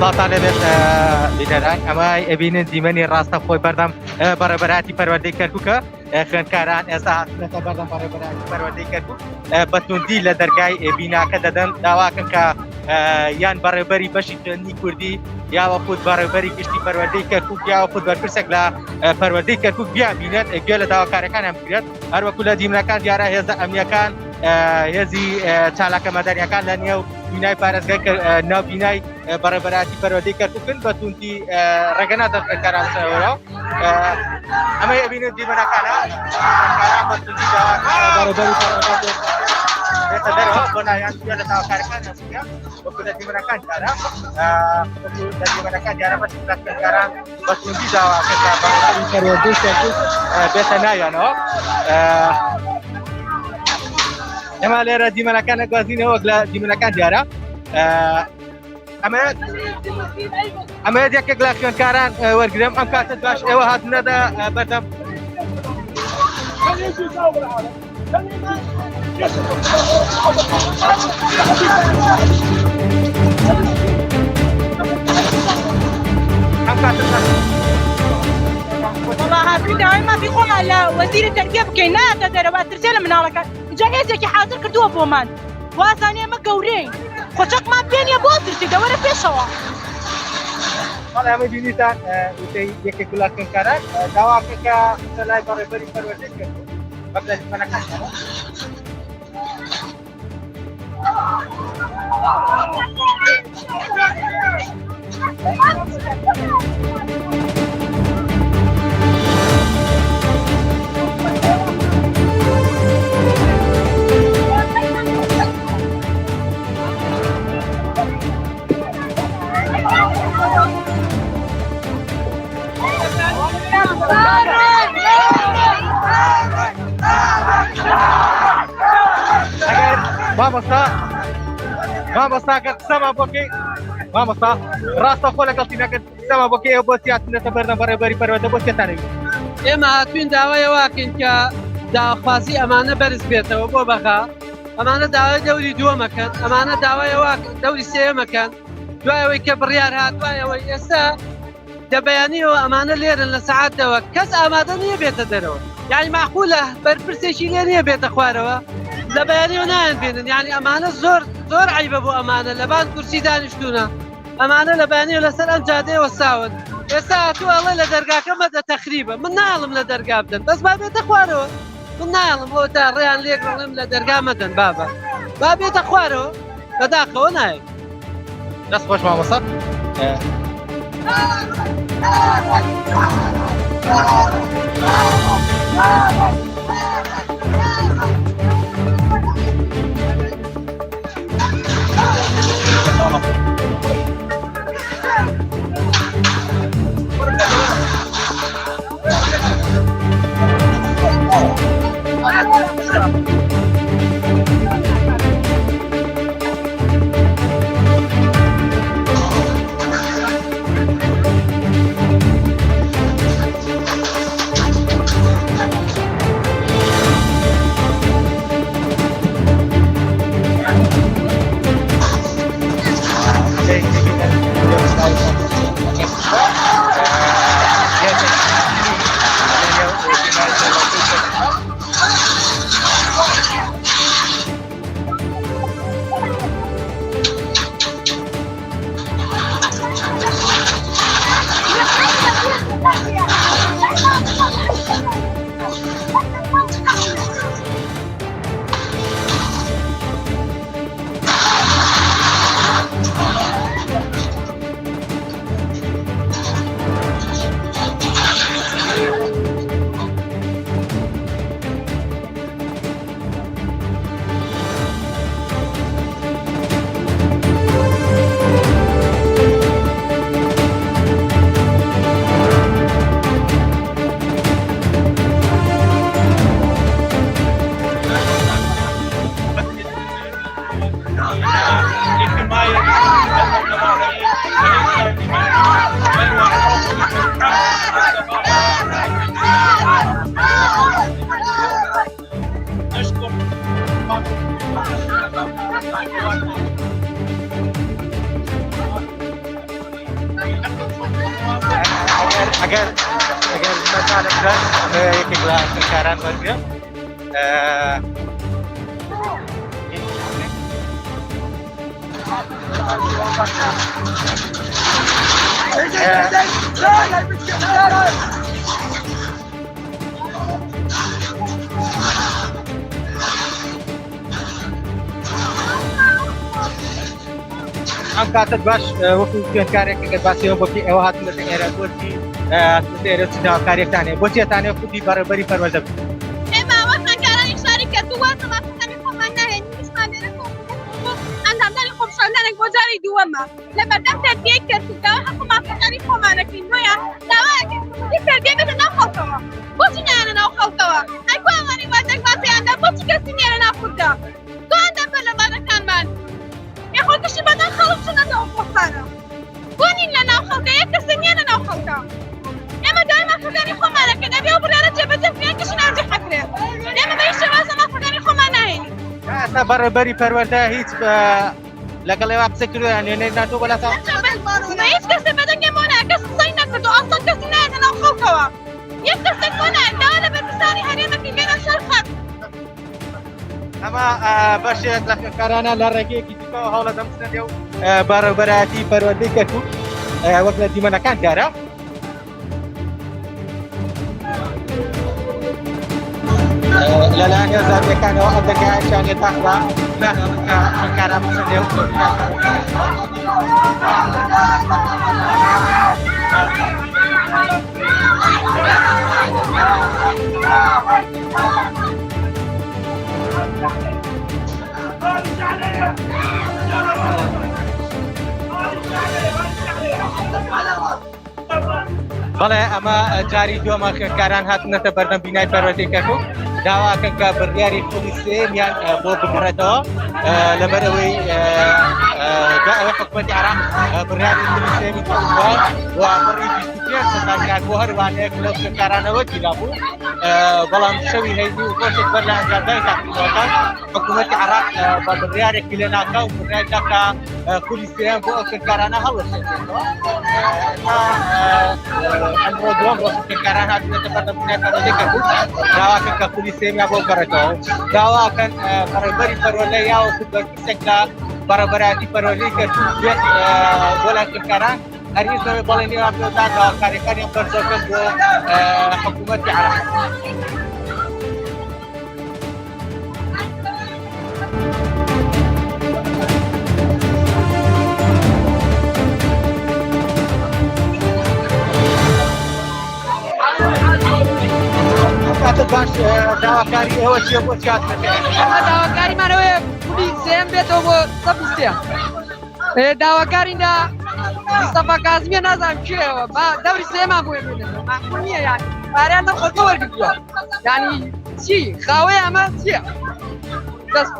سڵاتان لەبێت لیدەران ئەمە ئەبینن دیمەنی ڕاستە خۆی بەردەم بەڕێبەراتی پەروەردەی کەرکووکە خوێندکاران ئێستا هاتنەتە بەردەم بەڕێبەراتی پەروەردەی کەرکووک بە توندی لە دەرگای بیناکە دەدەن داواکەن کە یان بەڕێبەری بەشی خوێندنی کوردی یاوە خود بەڕێبەری گشتی پەروەردەی کەرکووک یاوە خود بەرپرسێک لە پەروەردەی کەرکووک بیابینێت گوێ لە داواکارەکانیان بگرێت هەروەکو لە دیمەنەکان دیارە هێزە ئەمنیەکان هێزی چالاکە مەدەنیەکان لە نێو بینای پارێزگای ناو بینای بەڕێبەراتی پەروەردەی کەرکووکن بە توندی ڕێگەنا دەکاران سەرەوە ئەمە ئەبینێت دیمەنەکانە بە توندی بەڕێبەری پەروەردەی بێتە دەرەوە بۆ ناویان گوێ لە داواکارەکان دەستیان وەکو لە دیمەنەکان دیارە وەکو لە دیمەنەکان دیارە بەش خوێندکاران بە توندی داواکە بەڕێبەری پەروەردەی کەرکووک بێتە ناویانەوە ئێمە لێرە دیمەنەکان نەگوازینەوە وەک لە دیمەنەکان دیارە ئەمە یەکێک لە خوێندکاران وەرگرم ئەم کاتت باش ئێوە هاتنەدا بەردەم والله هاتووی داوای مافی خۆمان لە وەزیری تەربیە بکەین ناتە دەرەوە ترسێ لە مناڵەکان جا هێزێکی حاضر کردووە بۆمان وازانێ ئەمە گەورەین خۆچەقمان پێنیە بۆ ترسی دەوەرە پێشەوە بەڵێ ئەمە بینیتان وتەی یەکێک لە خوێندکاران داواکە کە لای بەڕێبەری پەروەردەی کەرکووک وەک لە دیمەنەکان مامۆستا کە قسەمان بۆکەی مامۆستا ڕاستە خۆ لەگەڵ تیمەکەت قسەمان بۆکەی ئێوە بۆ چیاتنێتە بەردەم بەڕێبەری پەروەردە بۆ چێتانەوی ئێمە هاتوین داوایەوەکەین کە داوەخوازی ئەمانە بەرز بێتەوە بۆ بەخا ئەمانە داوای دەوری دووەمەکەن ئەمانە داوایەوە دەوری سێەمەکەن دوایەوەی کە بڕیار هات دوایەوەی ئێستا دەبەیانیەوە ئەمانە لێرن لە سەعاتەوە کەس ئامادە نییە بێتە دەرەوە یعنی معقولە بەرپرسێکی لێ نییە بێتە خوارەوە لە بەیانیەوە نایان بێنن یعنی ئەمانە زۆر عیبە بۆ ئەمانە لە بان کورسی دانیشتوونە ئەمانە لە بەیانیەوە لەسەر ئەم جادەیەوە ساون ئێستا هاتوو ئەڵێ لە دەرگاکە مەدە تەخریبە من ناڵم لە دەرگا بدەن بەس با بێتە خوارەوە من ناڵم بۆ تا ڕێیان لێک ڕڵم لە دەرگا مەدەن بابە با بێتە خوارەوە بەداخەوە نایە دەست خۆش مامۆستا ئەگەر مەزانە کران یەکێک لە کاران وەرگرە ئەم کاتت باش وەکو خوێندکارێک ئەگەر باسیەوە بۆکی ئێوە هاتن لە ئێرە بۆچی ئێرە چ ناوکاریەکتانێ بۆچی ئەتانێ خودی بەڕێبەری پەروەردە بن ئێمە وەکان کارانی شاری کردووە زەماتەکانی خۆمان ناهێن نیشمان لێرە ئەندامداری خۆپشاندنێک بۆ جاری دووەمە لە بەردەم تەربیەی کردوکە هەموو مافەکانی خۆمانەکەین نوۆیە داوایەکەی تەربیە بێتە ناو خەڵکەوە بۆچی نایەنە ناو خەڵکەوە ئەی کوامانی واتێک باسییاندا بۆچی کەسی نیێرە ناو کوردە تۆ ئەندەمبەر لە بادەکانمان یاخۆکەشی بەدەن خەڵک چنەتەوە خۆخانە بۆ نین لە ناو خەڵکە یەک کەسە نیێنە ناو خەڵکە ئێمە دای مافەکانی خۆمانەکە دەبێ و بڕیارە جێبەجێ بکەین ناوجی حەکرێ ئێمە بە هیچ شێوازە مافەکانی خۆمان ناهێنین تا بەڕێبەری پەروەردە هیچ لەگەڵ ئێوە قسە کردویان نوێنەی ناتۆ بەلاتەوە هیچ کەسێ بەدەنگێ بۆ نایە کەس قسەی نەکردو ئەسڵ کەسی نایەنە ناو خەڵکەوە یەک کەسێک بۆ نایە داوا لە بەرپرسانی هەرێمەکەی بێنە سەر خەت ئەمە بەشێک لە خوێندکارانە لە ڕێگەیەکی دیکەوە هەوڵە دەمچنە و بەڕێبەرایەتی پەروەردەی کەرکووک وەک لە دیمەنەکان دیارە لەلایەن هێزانەکانەوە ئەم دەرگایەکیان لێتاخدا خوێندکاران بچنە و بەڵێ ئەمە جاری دووەمە خوێندکاران هاتنەتە بەردەم بینای پەروەردەی کەرکووک داواکەن کە بڕیاری پۆلیسیان بۆ بگەڕێتەوە لەبەرەوەی ئەوەی حکوومەتی عێراق بڕیاری پۆلیسیانی کردووە و بڕی 25 سەتانکار بۆ هەروانەیەک لەو خوێندکارانەوە گیرا بوو بەڵام شەوی هەیدی و خۆشێک بەر لە ئەنجامدانی تاقیکردنەوەکان حکوومەتی عێراق بە بڕیارێکی لێ ناکا و بڕیار داکا پۆلیسیان بۆ ئەو خوێندکارانە هەڵەشێتەوە ئەمڕۆ دووەم ڕۆژ خوێندکاران هاتوونەتە بەردەم بینای پەروەردەی کەرکووک داواکەن کە پۆلیسیان بۆ بگەڕێتەوە داواکەن بەڕێبەری پەروەردەی یاوەکو بەرپرسێک لە بەڕێبەرایەتی پەروەردەی کەرکووک بێت بۆ لای خوێندکاران هەرگیز نەبێت بەڵێ نێوان پێوەدا داواکاریەکانیان بەرزەکەن بۆ حکوومەتی عێراق باش داواکاری ئێوە چییە بۆ چات ئەمە داواکاریمانەوەیە کولی سێم بێتەوە بۆ سەپستێ داواکاریدا مستەفا کازمیە نازانم کێوە دەوری سێمان بۆ بێنێتەوە معقول نییە یانی پاریان لەم خۆتە وەرگرتووە یانی چی خاوەی ئەمە چییە دەست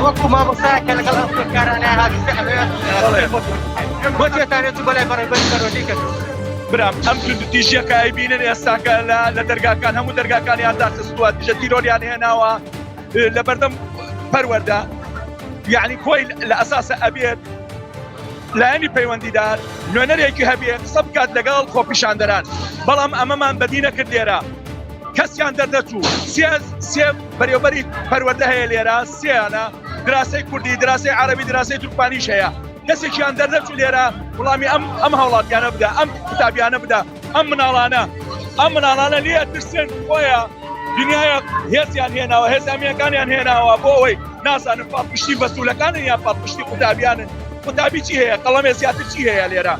وەکو مامۆستایەکە لەگەڵ ئەو خوێندکارانە هاتووە بۆچی ئەتانێت بۆ لای بەڕێبەری پەروەردەی کەرکووک برام ئەم تیژیەکە ئەیبینن ئێستاکە لە دەرگاکان هەموو دەرگاکانیان داخستووە دیژە تیرۆریان هێناوە لە بەردەم پەروەردە یعنی کۆی لە ئەساسە ئەبێت لایەنی پەیوەندیدار نوێنەرێکی هەبێ قسە بکات لەگەڵ خۆپیشاندەران بەڵام ئەمەمان بەدی نەکرد لێرە کەسیان دەردەچوو سێ بەرێوبەری پەروەردە هەیە لێرە سێیانە دراسی کوردی دراسی عەرەبی دراسی تورکمانیش هەیە کەسێکیان دەردەچوو لێرە وڵامی ئەم هەوڵاتیانە بدە ئەم قوتابیانە بدە ئەم مناڵانە لێ ترسن خۆیە دنیای هێزیان هێناوە هێز ئەمیەکانیان هێناوە بۆ ئەوەی نازانن پاڵپشتی بەسوولەکانن یان پاڵپشتی قوتابیانن قوتابی چی هەیە قەڵەمێ زیاتر چی هەیە لێرە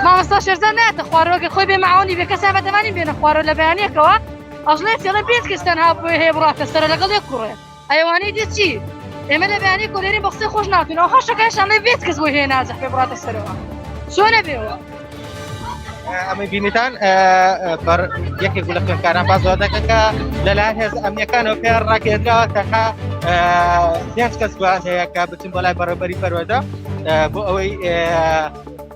مامۆستا شێرزاد نایەتە خوارەوەگە خۆی بێ معاونی بێ کەسا بەدەمانی بێنە خوارەوە لە بەیانیەکەوە ئەژڵێ فێڵە پێنج کەستان هاپۆی هەیە بڕاتە سەرە لەگەڵ یەک کوڕێ ئەیوانەی دی چی ئێمە لە بەیانی کۆلێری بە قسەی خۆش ناتوینەوە هەشەکەشان لێ بێت کەس بۆ هەیە ناجەح پێ بڕاتە سەرەوە چۆنە بێەوە ئەمە بینیتان بەر یەکێک لە خوێندکاران بازەوە دەکەن کە لەلایەن هێز ئەمنیەکانەوە پێ ڕاگەێنراوە تەنها پێنج کەس گویان هەیە کە بچن بۆ لای بەڕێوەبەری پەروەردە بۆ ئەوەی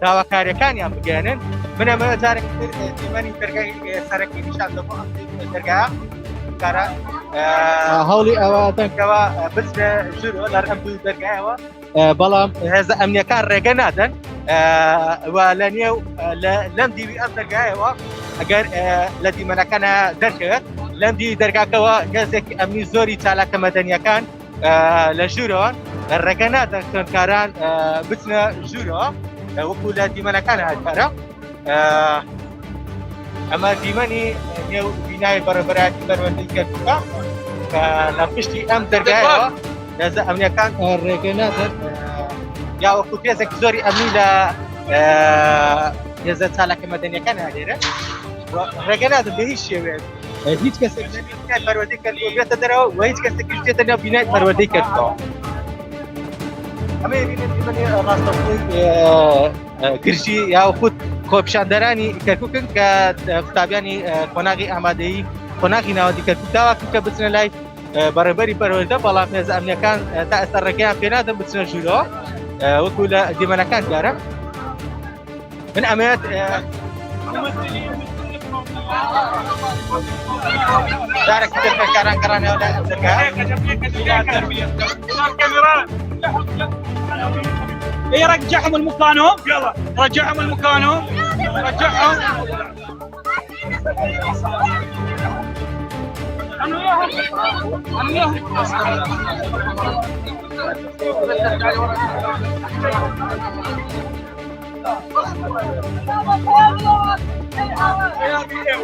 داواکاریەکانیان بگەێنن من ئەمە جارێک تر دیمەنی دەرگای سەرەکی نیشاندە بۆ ئەم دەرگایە کارە هەوڵی ئەوە دەنکەوە بچنە ژوورەوە لەر ئەم دوو دەرگایەوە بەڵام هێز ئەمنیەکان ڕێگە نادەن لە نێو لەم دیوی ئەم دەرگایەوە ئەگەر لە دیمەنەکانە دەرکەوێت لەم دی دەرگاکەوە گەزێکی ئەمنی زۆری چالاکە مەدەنیەکان لە ژوورەوە ڕێگە نادەن خوێندکاران بچنە ژوورەوە وەکو لە دیمەنەکان هاتکارە ئەمە دیمەنی نێو بینای بەڕێوەبەرایەتی پەروەردەی کەرکووکە کە لە پشتی ئەم دەرگایەوە هێز ئەمنیەکان ڕێگە نادەن یا وەکو پێزێکی زۆری ئەمنی لە هێزە چالاکە مەدەنیەکان هەلێرە ڕێگە نادەن بە هیچ شێوەیەک هیچ کەسێک بینای پەروەردەی کەرکووە بێتە دەرەوە و هیچ کەسێکیش دێتە نێو بینای پەروەردەی کەرکووەوە ئەمە بینێت دیمەنی ڕاستەوخۆی گرژی یا خود کۆپشاندەرانی کەرکووکن کە قوتابیانی قۆناغی ئامادەیی قۆناغی ناوەندی کەرکووک داواکن کە بچنە لای بەڕێوەبەری پەروەردە بەڵام هێز ئەمنیەکان تا ئێستا ڕێگەیان پێ نادەن بچنە ژوورەوە وەکو لە دیمەنەکان کارە من ئەمەوێت جارێک تر خوێندکاران گەڕانەوە لای ئەم دەرگایە رجعهم المكانهم يلا رجعهم المكانهم رجعهم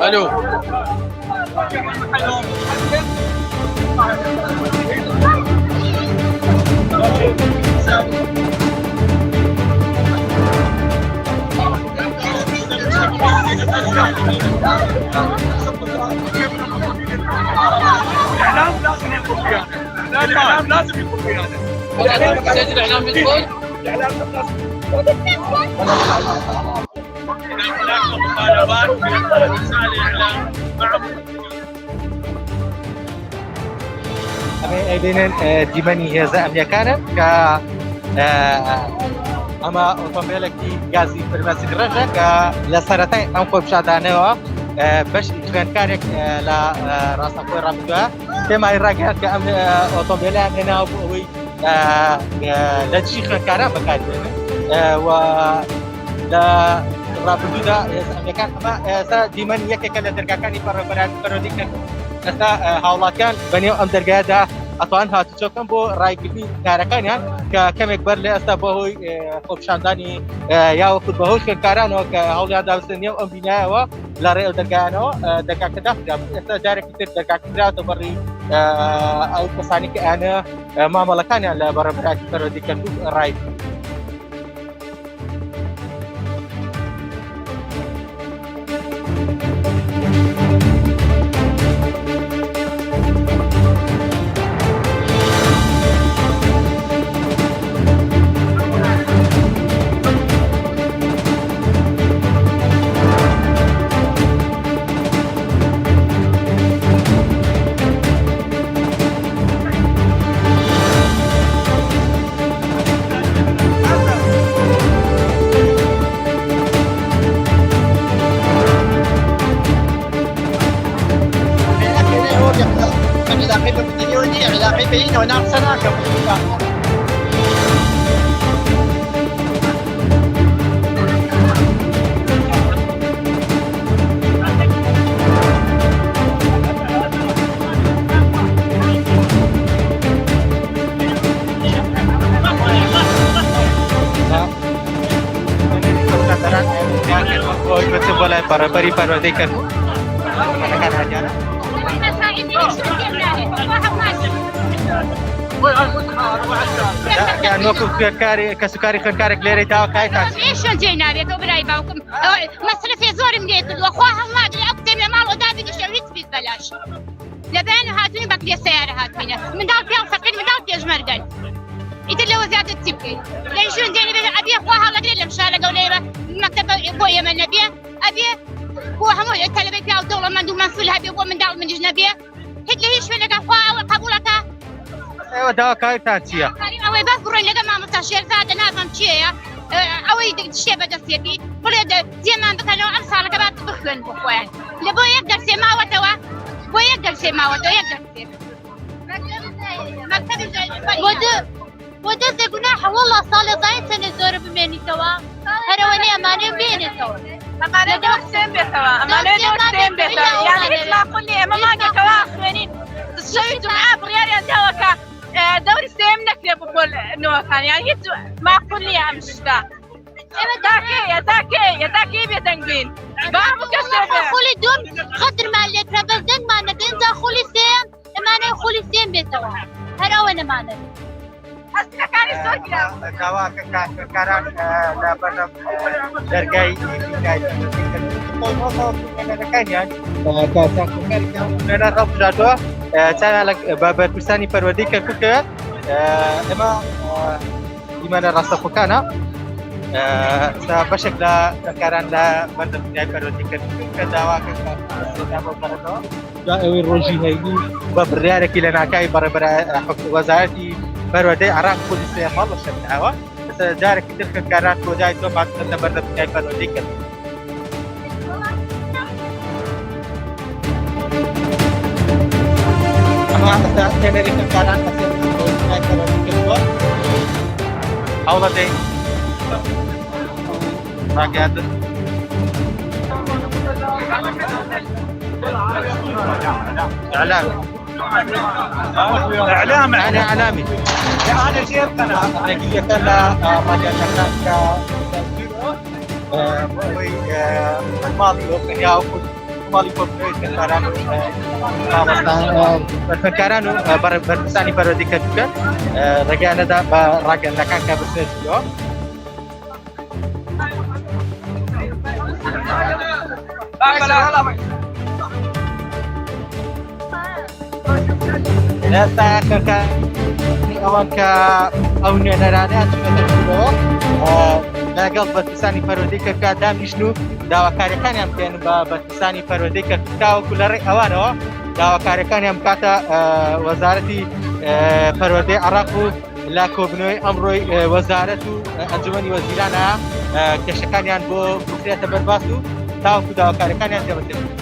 الو الاعلام لازم يكون فيها الاعلام لازم يكون فيها الاعلام بيدخل الاعلام لازم هناك مطالبات من وسائل الاعلام مع ئەمە ئەبینن دیمەنی هێزە ئەمنیەکانە کە ئەمە ئۆتۆمبیلێکی گازی فرمەسک ڕێژە کە لە سەرەتای ئەم کۆپشادانەوە بەش خوێندکارێک لە ڕاستەخۆی ڕابردووە پێمای ڕاگەیان کە ئەم ئۆتۆمبیلیان هێناوە بۆ ئەوەی لە چی خوێندکاران بەکاربێنن و لە ڕابردوودا هێزە ئەمنیەکان ئەمە ئێستا دیمەنی یەکێکە لە دەرگاکانی پەروەردەی کرد ئێستا هاوڵاتیان بەنێو ئەم دەرگایەدا ئەتوان هاتوچۆکەن بۆ ڕایگرتنی کارەکانیان کە کەمێک بەر لە ئێستا بۆ هۆی خۆپشاندانی یا وەکوت بەهۆی خوێندکارانەوە کە هەوڵیان داوستن نێو ئەم بینایەوە لە ڕێ ئەو دەرگایانەوە دەرگاکە دافرا ئێستا جارێکی تر دەرگاکراوەتە بەڕی ئەو کەسانی کە ئەیانە مامەڵەکانیان لە بەڕێوەبەرایەتی پەروەردەی کەرکووک ڕای عيبين وناقصنا كم betul boleh para perwadikan menekan ajaran. يعني وقف كسكري خنكارك ليري تاو كايتا ايش جينا بيت وبراي باوكم مصرف يزور مليت واخوها الله اللي اقسم مال ودابي شويت في بلاش لبان هاتوني بقي السياره هاتوني من دار بيان فقير من دار بيجمر قال إذا لو زيادة تبكي ليش جاني أبي أخوها الله قليل مشاركة ولا مكتب أبويا من نبيه أبي هو همو التلبي فيها الدولة من دون مسؤول هبي أبوه من دار من جنبيه هيك ليش فينا أخوها وقبولتها ايوه دوا كايتاتشيا أو بس برين لقى ما مستشير زاد نازم شيء أو يدك شيء بدرس يبي بريد زي ما مثلا أمثال كبار تبخلن بخوان لبو يقدر سي ما وتوا بو يقدر سي ما وتوا يقدر سي مكتب وده جناح والله صار لي ضايع سنة زور بمني توا هرواني أمانة بيني توا أمانة دوستين بتوا أمانة دوستين بتوا يعني هيك ما قلني أمانة توا أخوانين الشيء جمعة برياري أنتوا كا دوري سيم نكلي بقول إنه كان يعني هيك ما قلني يا مشتا يا تاكي بيتنقين بابو كسر خولي دوم خطر ما اللي ترابزن ما ندين ذا خولي سيم أمانة خولي سيم بتوا هروان أمانة دوا كاران لا بدم درجاي كاي كانيان أنا رب جدوا أنا لك باب بستاني فروديك كوكا إما إما راسا فكانا سبشكل كاران لا بدم جاي فروديك كوكا دوا كاران جاء الروجي هيدي باب الرياضة كلنا كاي برا وزارتي فرودي عراق بوليسية مالله شكل هوا بس جارك تلك كارات وجاي تو بعد تبرد جاي فرودي كده أما هذا تنري كارات كثير جاي فرودي كده أولا دي راجعت اعلام أنا إعلامي انا شيخ انا نجية كلا مجال كلا الماضي وكان يأخذ الماضي كله كارانو كارانو برساني برودي كتوكا رجعنا دا رجعنا كان كبرسنة شو Nesta kakak awan ka awnya narane atuna terkulo nagal batisani parodika ka dam ishnu dawa karekan yang ken batisani parodika ka kulare awano dawa karekan yang kata wazarati parode araku la kobnoi amroi wazaratu anjumani wazirana kashakanian bo kusriyata barbasu dawa karekan yang jabatin